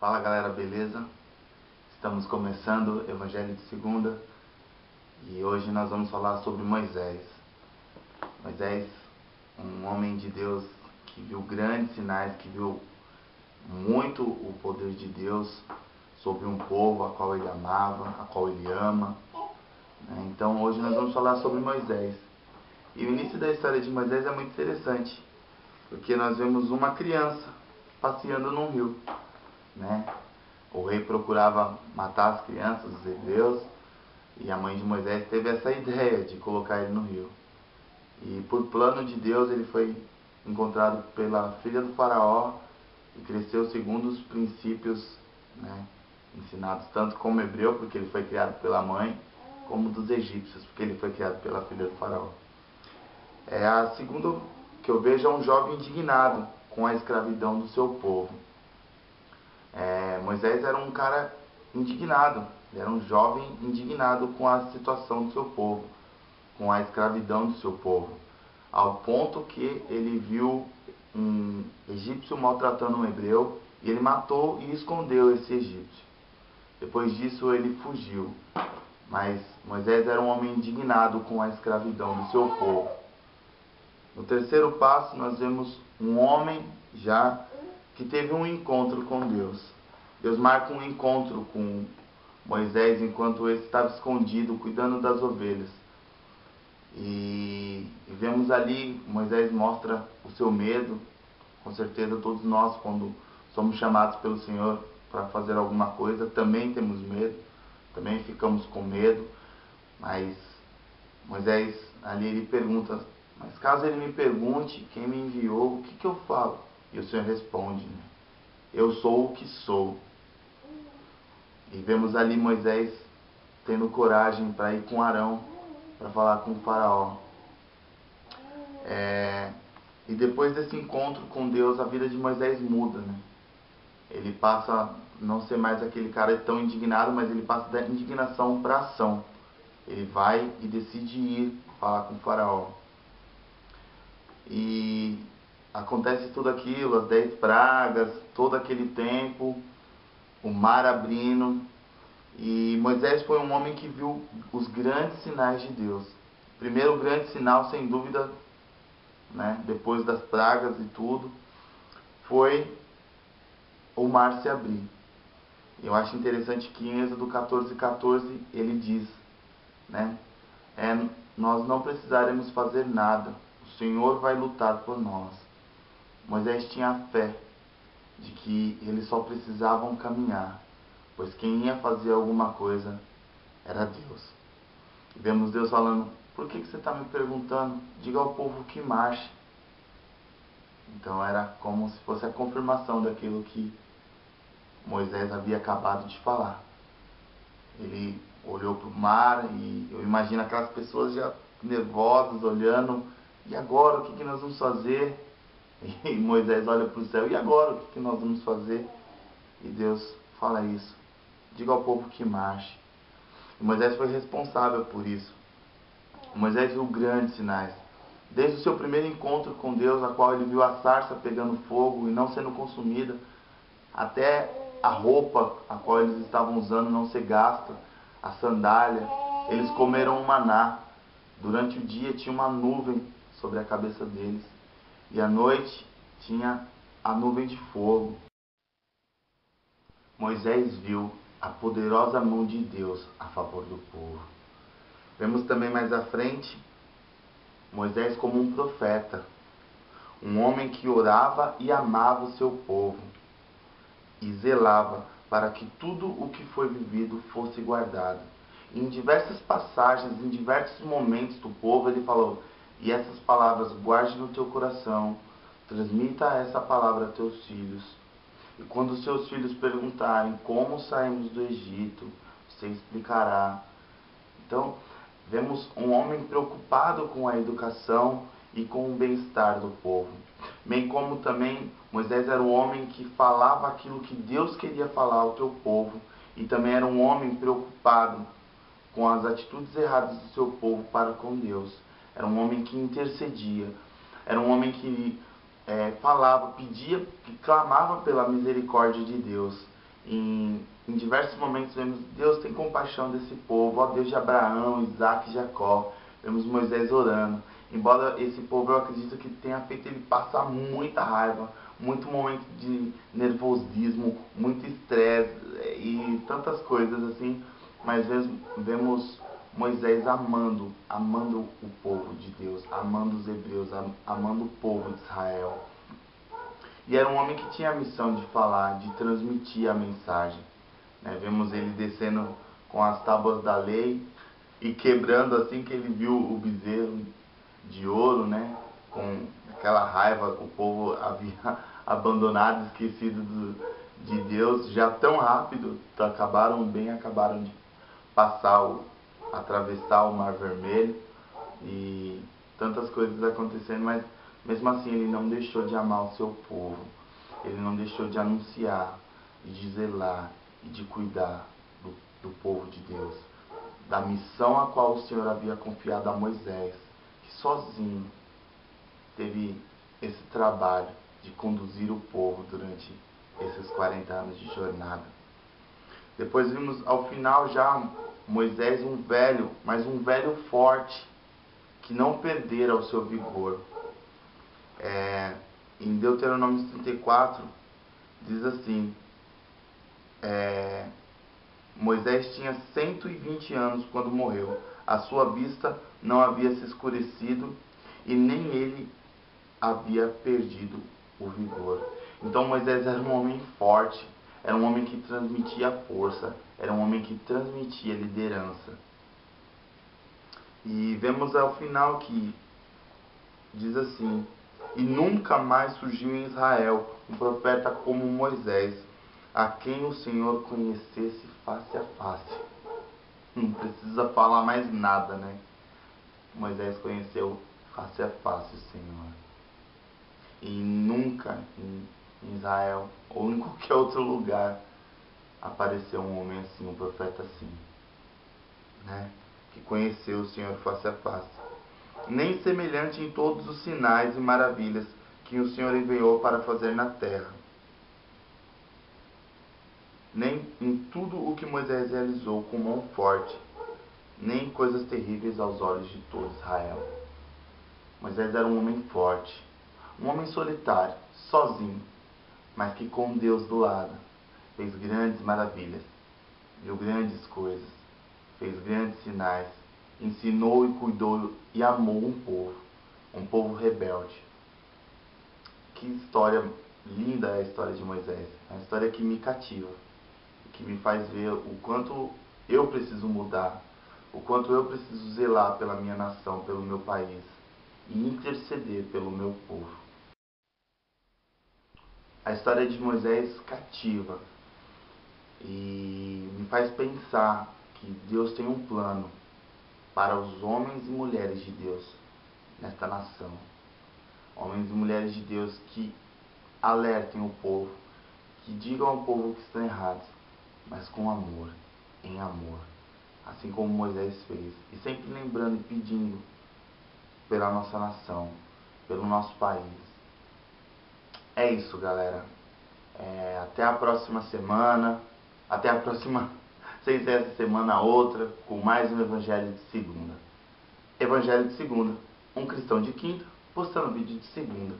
Fala galera, beleza? Estamos começando o Evangelho de Segunda e hoje nós vamos falar sobre Moisés. Moisés, um homem de Deus que viu grandes sinais, que viu muito o poder de Deus sobre um povo a qual ele amava, a qual ele ama. Então hoje nós vamos falar sobre Moisés. E o início da história de Moisés é muito interessante, porque nós vemos uma criança passeando num rio, né? O rei procurava matar as crianças, os hebreus, e a mãe de Moisés teve essa ideia de colocar ele no rio. E por plano de Deus ele foi encontrado pela filha do faraó e cresceu segundo os princípios, né, ensinados tanto como hebreu, porque ele foi criado pela mãe, como dos egípcios, porque ele foi criado pela filha do faraó. A segunda que eu vejo é um jovem indignado com a escravidão do seu povo. Moisés era um cara indignado, ele era um jovem indignado com a situação do seu povo, com a escravidão do seu povo, ao ponto que ele viu um egípcio maltratando um hebreu e ele matou e escondeu esse egípcio. Depois disso ele fugiu, mas Moisés era um homem indignado com a escravidão do seu povo. No terceiro passo nós vemos um homem já que teve um encontro com Deus. Deus marca um encontro com Moisés enquanto ele estava escondido, cuidando das ovelhas. E vemos ali, Moisés mostra o seu medo. Com certeza todos nós, quando somos chamados pelo Senhor para fazer alguma coisa, também temos medo, também ficamos com medo. Mas Moisés ali ele pergunta, mas caso ele me pergunte quem me enviou, o que eu falo? E o Senhor responde, né? Eu sou o que sou. E vemos ali Moisés tendo coragem para ir com Arão, para falar com o faraó. E depois desse encontro com Deus, a vida de Moisés muda, né? Ele passa a não ser mais aquele cara tão indignado, mas ele passa da indignação para a ação. Ele vai e decide ir falar com o faraó. E acontece tudo aquilo, as 10 pragas, todo aquele tempo, o mar abrindo. E Moisés foi um homem que viu os grandes sinais de Deus. O primeiro grande sinal, sem dúvida, né, depois das pragas e tudo, foi o mar se abrir. Eu acho interessante que em Êxodo 14:14 ele diz, né, nós não precisaremos fazer nada, o Senhor vai lutar por nós. Moisés tinha fé de que eles só precisavam caminhar, pois quem ia fazer alguma coisa era Deus. E vemos Deus falando, por que você está me perguntando? Diga ao povo que marche. Então era como se fosse a confirmação daquilo que Moisés havia acabado de falar. Ele olhou para o mar e eu imagino aquelas pessoas já nervosas, olhando, e agora o que nós vamos fazer? E Moisés olha para o céu, e agora o que nós vamos fazer? E Deus fala isso, diga ao povo que marche. E Moisés foi responsável por isso. Moisés viu grandes sinais. Desde o seu primeiro encontro com Deus, a qual ele viu a sarça pegando fogo e não sendo consumida, até a roupa a qual eles estavam usando não ser gasta, a sandália. Eles comeram um maná. Durante o dia tinha uma nuvem sobre a cabeça deles e à noite tinha a nuvem de fogo. Moisés viu a poderosa mão de Deus a favor do povo. Vemos também mais à frente Moisés como um profeta, um homem que orava e amava o seu povo e zelava para que tudo o que foi vivido fosse guardado. E em diversas passagens, em diversos momentos do povo, ele falou, e essas palavras guarde no teu coração, transmita essa palavra a teus filhos. E quando os seus filhos perguntarem como saímos do Egito, você explicará. Então, vemos um homem preocupado com a educação e com o bem-estar do povo. Bem como também Moisés era um homem que falava aquilo que Deus queria falar ao teu povo. E também era um homem preocupado com as atitudes erradas do seu povo para com Deus. Era um homem que intercedia. Era um homem que falava, pedia, que clamava pela misericórdia de Deus. Em diversos momentos vemos Deus tem compaixão desse povo, ó Deus de Abraão, Isaac e Jacó. Vemos Moisés orando. Embora esse povo, eu acredito que tenha feito ele passar muita raiva, muito momento de nervosismo, muito estresse e tantas coisas assim, mas vemos Moisés amando o povo de Deus, amando os hebreus, amando o povo de Israel. E era um homem que tinha a missão de falar, de transmitir a mensagem. Vemos ele descendo com as tábuas da lei e quebrando assim que ele viu o bezerro de ouro, com aquela raiva, o povo havia abandonado, esquecido de Deus, já tão rápido, acabaram de atravessar o Mar Vermelho e tantas coisas acontecendo, mas mesmo assim ele não deixou de amar o seu povo, ele não deixou de anunciar, e de zelar e de cuidar do povo de Deus, da missão a qual o Senhor havia confiado a Moisés, que sozinho teve esse trabalho de conduzir o povo durante esses 40 anos de jornada. Depois vimos ao final já Moisés um velho, mas um velho forte, que não perdera o seu vigor. Em Deuteronômio 34 diz assim, Moisés tinha 120 anos quando morreu. A sua vista não havia se escurecido e nem ele havia perdido o vigor. Então Moisés era um homem forte, era um homem que transmitia força, era um homem que transmitia liderança. E vemos ao final que diz assim, e nunca mais surgiu em Israel um profeta como Moisés, a quem o Senhor conhecesse face a face. Não precisa falar mais nada, Moisés conheceu face a face o Senhor. E nunca em Israel ou em qualquer outro lugar apareceu um homem assim, um profeta assim, que conheceu o Senhor face a face. Nem semelhante em todos os sinais e maravilhas que o Senhor enviou para fazer na terra, nem em tudo o que Moisés realizou com mão forte, nem coisas terríveis aos olhos de todo Israel. Moisés era um homem forte, um homem solitário, sozinho, mas que com Deus do lado fez grandes maravilhas, viu grandes coisas, fez grandes sinais, ensinou e cuidou e amou um povo rebelde. Que história linda é a história de Moisés, é uma história que me cativa, que me faz ver o quanto eu preciso mudar, o quanto eu preciso zelar pela minha nação, pelo meu país e interceder pelo meu povo. A história de Moisés cativa e me faz pensar que Deus tem um plano para os homens e mulheres de Deus nesta nação. Homens e mulheres de Deus que alertem o povo, que digam ao povo que estão errados, mas com amor, em amor, assim como Moisés fez, e sempre lembrando e pedindo pela nossa nação, pelo nosso país. É isso, galera. Até a próxima semana, até a próxima, sem ser essa semana, outra, com mais um Evangelho de Segunda. Evangelho de Segunda, um cristão de quinta, postando vídeo de segunda.